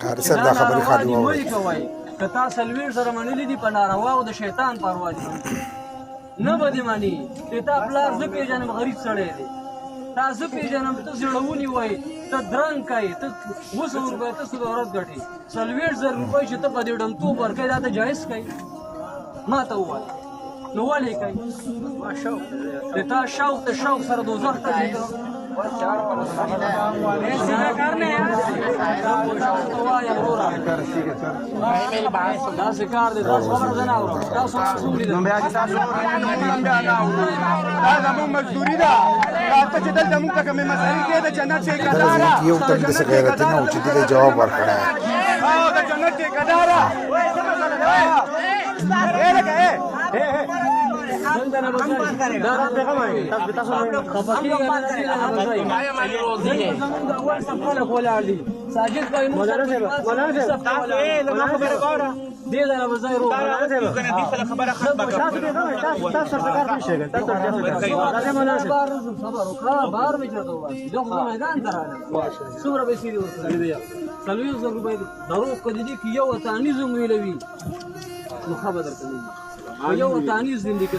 قاری صاحب دا خبرې خالي وایي کوي که تا څلوېښت زره منلي دي په ناروا او د شیطان پروا دي نه به دې مني چې تا پلار زه پېژنم غریب سړی دی تا زه پېژنم ته زړونی وایي ته درنګ کوې ته 200 روپۍ ته څه د ورځ ګټې 40,000 روپۍ چې ته په دې ډمتوب ورکوې دا ته جایز کوي ما ته ووایه نو ولې کوي د تا شوق ته شوق سره دوزخ ته ځي داسې کار دی تاسو خبره زه نه اورم تاسو څوک لیدل دا زموږ مزدوري ده ته چې دلته موږ ته کومې مسئلې کې د جنت ټیکهداره یو تن داسې غیرتي نه و چې دې جواب ورکړی او د جنت ټیکهداره ساجد بھائی مولانا دې دا وځای رو خبره ختمه بار می چاته وای جو میدان ته راغله څومره به سیدي ورسره دی 40,000 روپۍ دروغ کړي دي چې یو تانیزم ویلوي نو خبر درته یو تانیز زندگی